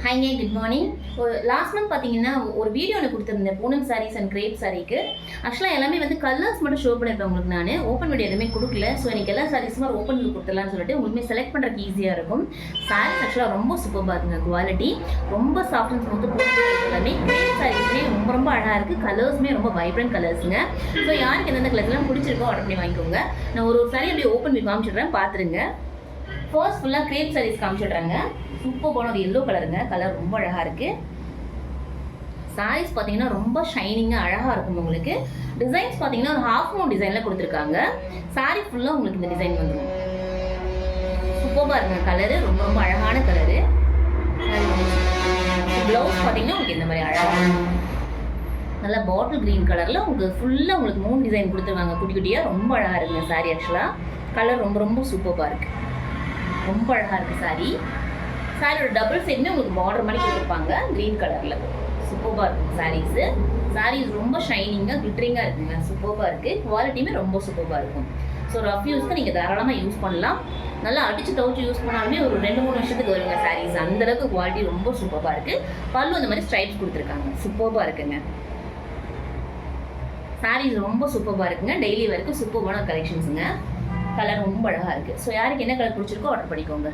ஹைங்க good morning. Last month பார்த்தீங்கன்னா ஒரு video ஒன்று கொடுத்துருந்தேன் பூனம் சாரீஸ் அண்ட் கிரேப் சாரீக்கு. ஆக்சுவலாக எல்லாமே வந்து கலர்ஸ் மட்டும் ஷோ பண்ணியிருப்பேன் உங்களுக்கு. நான் ஓப்பன் வீடியோ எதுவுமே கொடுக்கல. ஸோ எனக்கு எல்லா சாரீஸுமே ஓப்பன் வீடியோ கொடுத்துடலான்னு சொல்லிட்டு உங்களுமே செலக்ட் பண்ணுறதுக்கு ஈஸியாக இருக்கும். சாரீஸ் ஆக்சுவலாக ரொம்ப சூப்பராக இருக்குங்க. குவாலிட்டி ரொம்ப சாஃப்ட் அண்ட் ஸ்மூத். பூனம் எல்லாமே கிரேப் சாரீஸ்மே ரொம்ப ரொம்ப அழகாக இருக்குது. கலர்ஸுமே ரொம்ப வைப்ரண்ட் கலர்ஸுங்க. ஸோ யாருக்கு எந்தெந்த கலர்ஸ்லாம் பிடிச்சிருக்கோ ஆர்டர் பண்ணி வாங்கிக்கோங்க. நான் ஒரு சாரீ அப்படியே ஓப்பன் பண்ணி காமிச்சிடுறேன், பார்த்துருங்க. ஃபர்ஸ்ட் ஃபுல்லாக கிரேப் சாரீஸ் காமிச்சிடுறாங்க. சூப்பரான ஒரு எல்லோ கலருங்க. கலர் ரொம்ப அழகாக இருக்குது. சாரீஸ் பார்த்தீங்கன்னா ரொம்ப ஷைனிங்காக அழகாக இருக்கும் உங்களுக்கு. டிசைன்ஸ் பார்த்தீங்கன்னா ஒரு ஹாஃப் மூன் டிசைனில் கொடுத்துருக்காங்க. சாரீ ஃபுல்லாக உங்களுக்கு இந்த டிசைன் வந்துடும். சூப்பராக இருக்குங்க. கலரு ரொம்ப ரொம்ப அழகான கலரு. ப்ளவுஸ் பார்த்தீங்கன்னா உங்களுக்கு இந்த மாதிரி அழகாக நல்லா பாட்டில் க்ரீன் கலரில் உங்களுக்கு ஃபுல்லாக உங்களுக்கு மூன் டிசைன் கொடுத்துருவாங்க. குட்டி குட்டியாக ரொம்ப அழகாக இருக்குங்க சாரீ. ஆக்சுவலாக கலர் ரொம்ப ரொம்ப சூப்பராக இருக்குது. ரொம்ப அழகாக இருக்குது சாரீ. சாரியோட டபுள் சைடுமே உங்களுக்கு பார்டர் மாதிரி கொடுத்துருப்பாங்க க்ரீன் கலரில். சூப்பராக இருக்கும் சாரீஸு. சாரீஸ் ரொம்ப ஷைனிங்காக கிளிட்டரிங்காக இருக்குங்க. சூப்பராக இருக்குது. குவாலிட்டியுமே ரொம்ப சூப்பராக இருக்கும். ஸோ ரஃப் யூஸ்க்கு நீங்கள் தாராளமாக யூஸ் பண்ணலாம். நல்லா அடித்து துவச்சி யூஸ் பண்ணாலுமே ஒரு 2-3 வருஷத்துக்கு வருங்க சாரீஸ். அந்தளவுக்கு குவாலிட்டி ரொம்ப சூப்பராக இருக்குது. பல்லு அந்த மாதிரி ஸ்ட்ரைப்ஸ் கொடுத்துருக்காங்க. சூப்பராக இருக்குங்க. சாரீஸ் ரொம்ப சூப்பராக இருக்குங்க. டெய்லி வரைக்கும் சூப்பரான கலெக்ஷன்ஸுங்க. கலர் ரொம்ப அழகாக இருக்குது. ஸோ யாருக்கு என்ன கலர் பிடிச்சிருக்கோ ஆர்டர் பண்ணிக்கோங்க.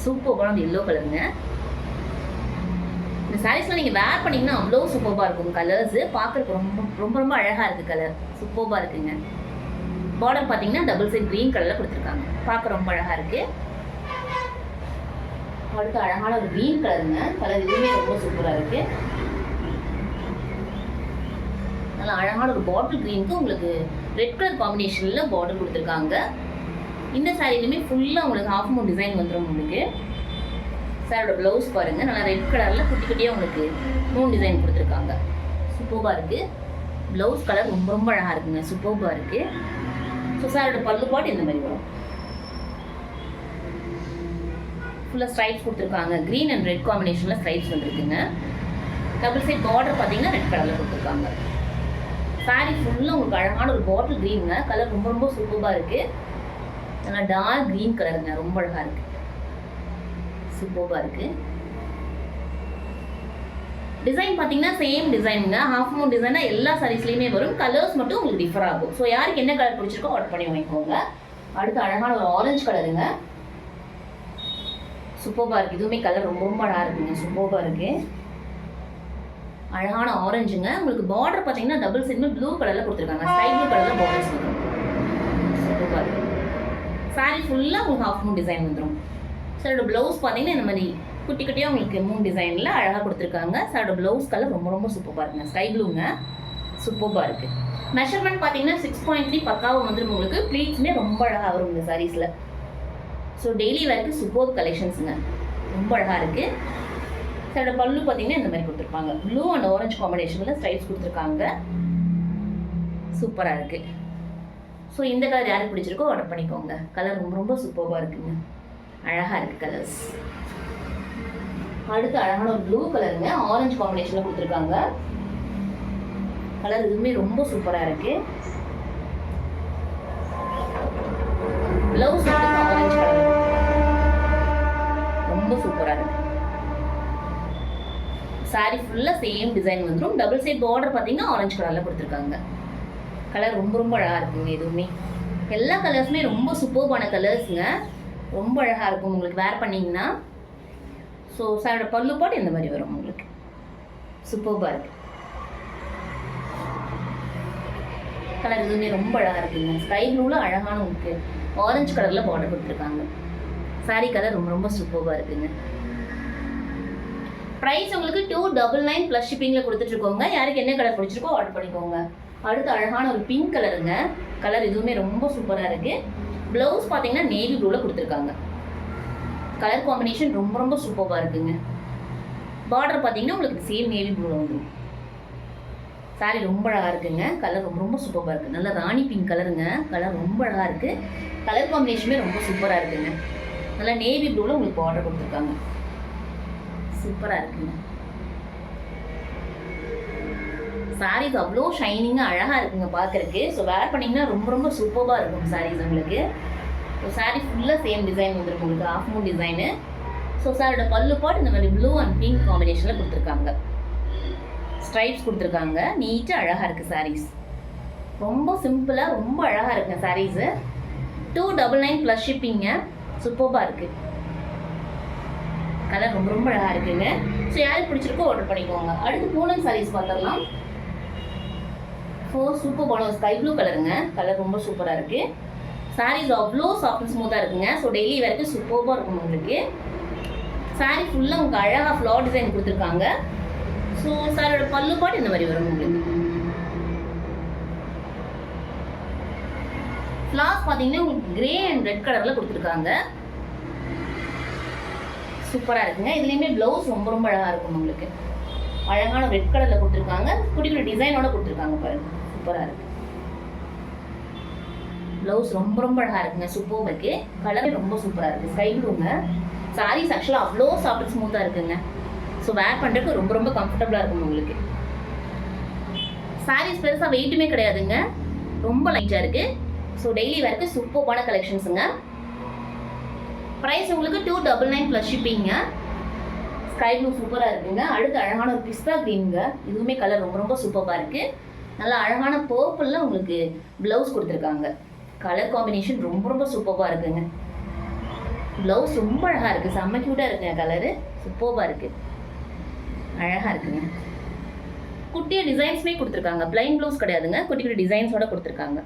சூப்பரான அந்த எல்லோ கலருங்க. இந்த சாரீஸ்லாம் நீங்கள் வேர் பண்ணிங்கன்னா அவ்வளோ சூப்பராக இருக்கும். கலர்ஸு பார்க்குறதுக்கு ரொம்ப ரொம்ப ரொம்ப அழகாக இருக்குது. கலர் சூப்பராக இருக்குங்க. பார்டர் பார்த்தீங்கன்னா டபுள் சைட் க்ரீன் கலரில் கொடுத்துருக்காங்க. பார்க்க ரொம்ப அழகாக இருக்குது. அடுத்து அழகான ஒரு க்ரீன் கலருங்க. கலர் இதுவுமே ரொம்ப சூப்பராக இருக்குது. நல்லா அழகான ஒரு பாட்டில் க்ரீனுக்கு உங்களுக்கு ரெட் கலர் காம்பினேஷனில் பார்டர் கொடுத்துருக்காங்க. இந்த சாரிலுமே ஃபுல்லாக உங்களுக்கு ஹாஃப் மூன் டிசைன் வந்துடும் உங்களுக்கு. சாரோட ப்ளவுஸ் பாருங்கள். நல்லா ரெட் கலரில் குட்டி குட்டியாக உங்களுக்கு மூன் டிசைன் கொடுத்துருக்காங்க. சூப்பராக இருக்குது. ப்ளவுஸ் கலர் ரொம்ப ரொம்ப அழகாக இருக்குங்க. சூப்பராக இருக்குது. ஸோ சாரோட பல்லு பாட்டு இந்த மாதிரி வரும். ஃபுல்லாக ஸ்ட்ரைப்ஸ் கொடுத்துருக்காங்க. க்ரீன் அண்ட் ரெட் காம்பினேஷனில் ஸ்ட்ரைப்ஸ் வந்துருக்குங்க. டபுள் சைட் பார்டர் பார்த்தீங்கன்னா ரெட் கலரில் கொடுத்துருக்காங்க. சாரி ஃபுல்லாக உங்களுக்கு அழகான ஒரு பாட்டில் க்ரீனுங்க. கலர் ரொம்ப ரொம்ப சூப்பராக இருக்குது. நல்லா டார்க் க்ரீன் கலருங்க. ரொம்ப அழகாக இருக்குது. சூப்பராக இருக்குது. டிசைன் பார்த்தீங்கன்னா சேம் டிசைனுங்க. ஹாஃப் மூன் டிசைனாக எல்லா சாரீஸ்லேயுமே வரும். கலர்ஸ் மட்டும் உங்களுக்கு டிஃபர் ஆகும். ஸோ யாருக்கு என்ன கலர் பிடிச்சிருக்கோ ஆர்டர் பண்ணி வாங்கிக்கோங்க. அடுத்து அழகான ஒரு ஆரஞ்சு கலருங்க. சூப்பராக இருக்குது. இதுவுமே கலர் ரொம்ப ரொம்ப அழகாக இருக்குங்க. சூப்பராக இருக்குது. அழகான ஆரஞ்சுங்க. உங்களுக்கு பார்டர் பார்த்தீங்கன்னா டபுள் சைடுமே ப்ளூ கலரில் கொடுத்துருக்காங்க. ஸ்கை ப்ளூ கலரில் பார்டர்ஸ் வந்துடும். சூப்பராக இருக்குது. சாரீ ஃபுல்லாக உங்களுக்கு ஹாஃப் மூன் டிசைன் வந்துடும். சாரோட ப்ளவுஸ் பார்த்தீங்கன்னா இந்த மாதிரி குட்டி குட்டியாக உங்களுக்கு மூன் டிசைனில் அழகாக கொடுத்துருக்காங்க. சாரோட ப்ளவுஸ் கலர் ரொம்ப ரொம்ப சூப்பராக இருக்குங்க. ஸ்கை ப்ளூங்க. சூப்பராக இருக்குது. மெஷர்மெண்ட் பார்த்தீங்கன்னா 6.3 பக்காவாக வந்துடும் உங்களுக்கு. ப்ளீட்ஸுமே ரொம்ப அழகாக வரும் இந்த சாரீஸில். ஸோ டெய்லி வரைக்கும் சூப்பர் கலெக்ஷன்ஸுங்க. ரொம்ப அழகாக இருக்குது. சாரோட பல்லு பார்த்தீங்கன்னா இந்த மாதிரி கொடுத்துருப்பாங்க. ப்ளூ அண்ட் ஆரஞ்சு காம்பினேஷனில் ஸ்ட்ரைப்ஸ் கொடுத்துருக்காங்க. சூப்பராக இருக்குது. ஸோ இந்த கலர் யாருக்கு பிடிச்சிருக்கோ ஆர்டர் பண்ணிக்கோங்க. கலர் ரொம்ப ரொம்ப சூப்பராக இருக்குங்க. அழகாக இருக்குது கலர்ஸ். அடுத்து அழகான ஒரு ப்ளூ கலருங்க. ஆரஞ்சு காம்பினேஷனில் கொடுத்துருக்காங்க. கலர் இதுவுமே ரொம்ப சூப்பராக இருக்குது. ப்ளவுஸ் ஆரஞ்சு கலர் ரொம்ப சூப்பராக இருக்குது. சாரி ஃபுல்லாக சேம் டிசைன் வந்துடும். டபுள் சைட் பார்டர் பார்த்தீங்கன்னா ஆரஞ்சு கலரில் கொடுத்துருக்காங்க. கலர் ரொம்ப ரொம்ப அழகாக இருக்குங்க. எதுவுமே எல்லா கலர்ஸுமே ரொம்ப சூப்பர்பான கலர்ஸுங்க. ரொம்ப அழகாக இருக்கும் உங்களுக்கு வேர் பண்ணிங்கன்னா. ஸோ சாரோட பல்லு பாட்டு இந்த மாதிரி வரும் உங்களுக்கு. சூப்பராக இருக்குது. கலர் எதுவுமே ரொம்ப அழகாக இருக்குங்க. ஸ்கை ப்ளூவில் அழகான உங்களுக்கு ஆரஞ்சு கலரில் பார்டர் கொடுத்துருக்காங்க. சாரீ கலர் ரொம்ப ரொம்ப சூப்பராக இருக்குங்க. ப்ரைஸ் உங்களுக்கு 299 ப்ளஸ் ஷிப்பிங்கில் கொடுத்துட்ருக்கோங்க. யாருக்கு என்ன கலர் பிடிச்சிருக்கோ ஆர்டர் பண்ணிக்கோங்க. அடுத்து அழகான ஒரு பிங்க் கலருங்க. கலர் இதுவுமே ரொம்ப சூப்பராக இருக்குது. ப்ளவுஸ் பார்த்தீங்கன்னா நேவி ப்ளூவில் கொடுத்துருக்காங்க. கலர் காம்பினேஷன் ரொம்ப ரொம்ப சூப்பராக இருக்குங்க. பார்டர் பார்த்தீங்கன்னா உங்களுக்கு சேம் நேவி ப்ளூவில் வந்துடும். சாரீ ரொம்ப அழகாக இருக்குங்க. கலர் ரொம்ப ரொம்ப சூப்பராக இருக்குது. நல்லா ராணி பிங்க் கலருங்க. கலர் ரொம்ப அழகாக இருக்குது. கலர் காம்பினேஷனுமே ரொம்ப சூப்பராக இருக்குங்க. நல்லா நேவி ப்ளூவில் உங்களுக்கு பார்டர் கொடுத்துருக்காங்க. சூப்பராக இருக்குங்க. சாரீஸ் அவ்வளோ ஷைனிங்காக அழகாக இருக்குங்க பார்க்குறக்கு. ஸோ வேர் பண்ணிங்கன்னா ரொம்ப ரொம்ப சூப்பராக இருக்கும் சாரீஸ் உங்களுக்கு. ஸோ சாரீ ஃபுல்லாக சேம் டிசைன் வந்துருக்கும் உங்களுக்கு. Half Moon design. ஸோ சாரோட பல்லு பாட் இந்த மாதிரி ப்ளூ அண்ட் பிங்க் காம்பினேஷனில் கொடுத்துருக்காங்க. ஸ்ட்ரைப்ஸ் கொடுத்துருக்காங்க. நீட்டாக அழகாக இருக்குது சாரீஸ். ரொம்ப சிம்பிளாக ரொம்ப அழகாக இருக்குங்க சாரீஸு. 299 ப்ளஸ் ஷிப்பிங்க. சூப்பராக இருக்குது. கலர் ரொம்ப ரொம்ப அழகாக இருக்குங்க. ஸோ யாருக்கு பிடிச்சிருக்கோ ஆர்டர் பண்ணிக்கோங்க. அடுத்து பூனம் சாரீஸ் பார்த்துடலாம். சூப்பரான ஸ்கை ப்ளூ கலருங்க. கலர் ரொம்ப சூப்பராக இருக்குது. சாரீஸ் அவ்வளோ சாஃப்ட் அண்ட் ஸ்மூத்தாக இருக்குங்க. ஸோ டெய்லி வரைக்கும் சூப்பராக இருக்கும் உங்களுக்கு. சாரீ ஃபுல்லாக உங்களுக்கு அழகாக ஃப்ளார் டிசைன் கொடுத்துருக்காங்க. ஸோ சாரோட பல்லு பாட்டு இந்த மாதிரி வரும் உங்களுக்கு. ஃப்ளார்ஸ் பார்த்தீங்கன்னா உங்களுக்கு கிரே அண்ட் ரெட் கலரில் கொடுத்துருக்காங்க. சூப்பராக இருக்குங்க. இதுலேயுமே ப்ளவுஸ் ரொம்ப ரொம்ப அழகாக இருக்கும் உங்களுக்கு. அழகான ரெட் கலரில் கொடுத்துருக்காங்க. குட்டி குட்டி டிசைனோட கொடுத்துருக்காங்க பாருங்க. சூப்பராக இருக்குது. ப்ளவுஸ் ரொம்ப ரொம்ப அழகாக இருக்குங்க. சூப்பராக இருக்குது. கலர் ரொம்ப சூப்பராக இருக்குது. ஸ்கை ப்ளூங்க. சாரீஸ் ஆக்சுவலாக அவ்வளோ சாஃப்ட் ஸ்மூத்தாக இருக்குங்க. ஸோ வேர் பண்ணுறதுக்கு ரொம்ப ரொம்ப கம்ஃபர்டபுளாக இருக்கும் உங்களுக்கு. சாரீஸ் பெருசாக வெயிட்டுமே கிடையாதுங்க. ரொம்ப லைட்டாக இருக்குது. ஸோ டெய்லி வரைக்கும் சூப்பரான கலெக்ஷன்ஸுங்க. ப்ரைஸ் உங்களுக்கு 299 ப்ளஸ் ஷிப்பிங்க. ஸ்கை ப்ளூ சூப்பராக இருக்குங்க. அடுத்து அழகான ஒரு பிஸ்தா க்ரீனுங்க. இதுவுமே கலர் ரொம்ப ரொம்ப சூப்பராக இருக்குது. நல்லா அழகான பர்பிளில் உங்களுக்கு ப்ளவுஸ் கொடுத்துருக்காங்க. கலர் காம்பினேஷன் ரொம்ப ரொம்ப சூப்பராக இருக்குங்க. ப்ளவுஸ் ரொம்ப அழகாக இருக்குது. செம்ம க்யூட்டாக இருக்குங்க. கலரு சூப்பராக இருக்குது. அழகாக இருக்குங்க. குட்டிய டிசைன்ஸுமே கொடுத்துருக்காங்க. பிளைன் ப்ளவுஸ் கிடையாதுங்க. குட்டி குட்டி டிசைன்ஸோட கொடுத்துருக்காங்க.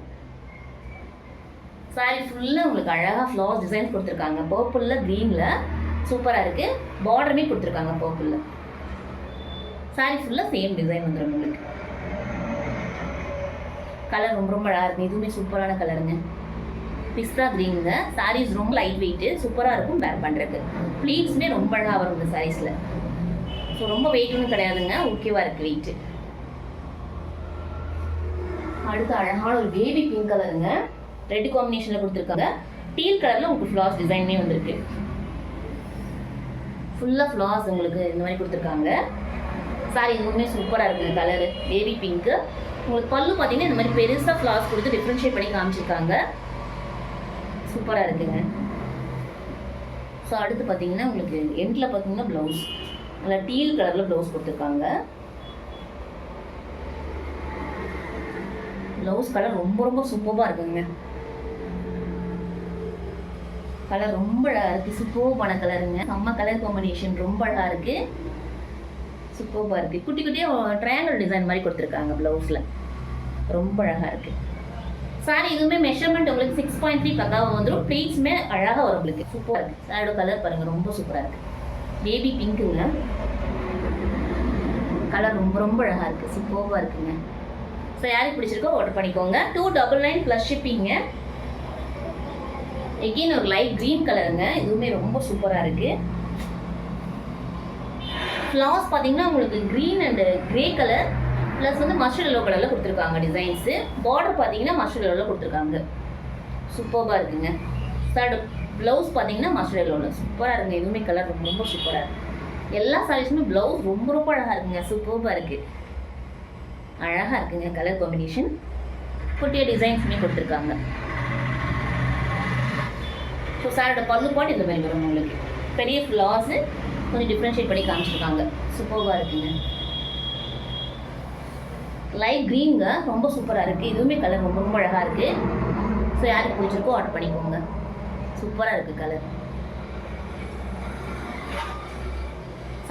சாரி ஃபுல்லாக உங்களுக்கு அழகாக ஃப்ளவர்ஸ் டிசைன்ஸ் கொடுத்துருக்காங்க. பர்பிளில் க்ரீனில் சூப்பராக இருக்குது. பார்டருமே கொடுத்துருக்காங்க பர்பிளில். சாரி ஃபுல்லாக சேம் டிசைன் வந்துடும் உங்களுக்கு. கலர் ரொம்ப ரொம்ப அழகாக இருக்குது. இதுவுமே சூப்பரான கலருங்க. பிஸ்தா க்ரீனுங்க. சாரீஸ் ரொம்ப லைட் வெயிட்டு. சூப்பராக இருக்கும் வேர் பண்ணுறதுக்கு. ப்ளீட்ஸுமே ரொம்ப அழகாக வரும் இந்த சாரீஸில். ஸோ ரொம்ப வெயிட்டும் கிடையாதுங்க. ஓகேவாக இருக்குது வெயிட்டு. அடுத்து அழகான ஒரு பேபி பிங்க் கலருங்க. ரெட் காம்பினேஷனில் கொடுத்துருக்காங்க. டீல் கலரில் உங்களுக்கு ஃப்ளார்ஸ் டிசைனே வந்திருக்கு. ஃபுல்லாக ஃப்ளார்ஸ் உங்களுக்கு இந்த மாதிரி கொடுத்துருக்காங்க. சாரி இதுவுமே சூப்பராக இருக்குங்க. Colour baby pink. உங்களுக்கு பல்லு பார்த்தீங்கன்னா இந்த மாதிரி பெருசாக ஃப்ளார்ஸ் கொடுத்து டிஃப்ரென்ஷியேட் பண்ணி காமிச்சிருக்காங்க. சூப்பராக இருக்குங்க. ஸோ அடுத்து பார்த்தீங்கன்னா உங்களுக்கு எண்டில் பார்த்தீங்கன்னா ப்ளவுஸ் நல்லா டீல் கலரில் ப்ளவுஸ் கொடுத்துருக்காங்க. ப்ளவுஸ் கலர் ரொம்ப ரொம்ப சூப்பராக இருக்குங்க. கலர் ரொம்ப அழகாக இருக்குது. சூப்பரான கலருங்க. செம்ம கலர் காம்பினேஷன் ரொம்ப அழகாக இருக்குது. சூப்பராக இருக்குது. குட்டி குட்டியாக ட்ரையாங்கிள் டிசைன் மாதிரி கொடுத்துருக்காங்க ப்ளவுஸில். ரொம்ப அழகாக இருக்குது. சாரி இதுவுமே மெஷர்மெண்ட் உங்களுக்கு 6.3 பக்காவாக வந்துடும். ப்ளீட்ஸுமே அழகாக வரும் உங்களுக்கு. சூப்பராக இருக்குது. சாரியோட கலர் பாருங்கள் ரொம்ப சூப்பராக இருக்குது. பேபி பிங்க்குங்க. கலர் ரொம்ப ரொம்ப அழகாக இருக்குது. சூப்பராக இருக்குங்க. ஸோ யாருக்கு பிடிச்சிருக்கோ ஆர்டர் பண்ணிக்கோங்க. 299 ப்ளஸ் ஷிப்பிங்க. எகெயின் ஒரு லைட் க்ரீன் கலருங்க. இதுவுமே ரொம்ப சூப்பராக இருக்குது. ஃப்ளார்ஸ் பார்த்தீங்கன்னா உங்களுக்கு green and grey colour plus வந்து மஸ்டர்ட் எல்லோ கலரில் கொடுத்துருக்காங்க டிசைன்ஸு. பார்டர் பார்த்தீங்கன்னா மஸ்டர்ட் எல்லோவில் கொடுத்துருக்காங்க. சூப்பராக இருக்குங்க. தேர்ட் ப்ளவுஸ் பார்த்தீங்கன்னா மஸ்டர்ட் எல்லோவில் சூப்பராக இருக்குங்க. இதுவுமே கலர் ரொம்ப ரொம்ப சூப்பராக இருக்குது. எல்லா சாரீஸுமே ப்ளவுஸ் ரொம்ப ரொம்ப அழகாக இருக்குங்க. சூப்பராக இருக்குது. அழகாக இருக்குங்க கலர் காம்பினேஷன். குட்டிய டிசைன்ஸுமே கொடுத்துருக்காங்க. ஸோ சாரோட பல்லு பாட்டு இந்த மாதிரி வரும் உங்களுக்கு. பெரிய ஃப்ளார்ஸு கொஞ்சம் டிஃப்ரென்ஷியேட் பண்ணி காமிச்சிருக்காங்க. சூப்பராக இருக்குங்க. லைட் க்ரீனுங்க. ரொம்ப சூப்பராக இருக்குது. இதுவுமே கலர் ரொம்ப ரொம்ப அழகாக இருக்குது. ஸோ யாருக்கு பிடிச்சிருக்கோ ஆர்டர் பண்ணிக்கோங்க. சூப்பராக இருக்குது கலர்.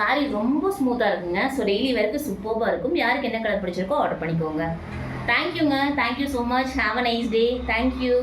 சாரி ரொம்ப ஸ்மூத்தாக இருக்குங்க. ஸோ டெய்லி வரைக்கும் சூப்பராக இருக்கும். யாருக்கு என்ன கலர் பிடிச்சிருக்கோ ஆர்டர் பண்ணிக்கோங்க. தேங்க்யூங்க. Thank you so much. Have a nice day. Thank you.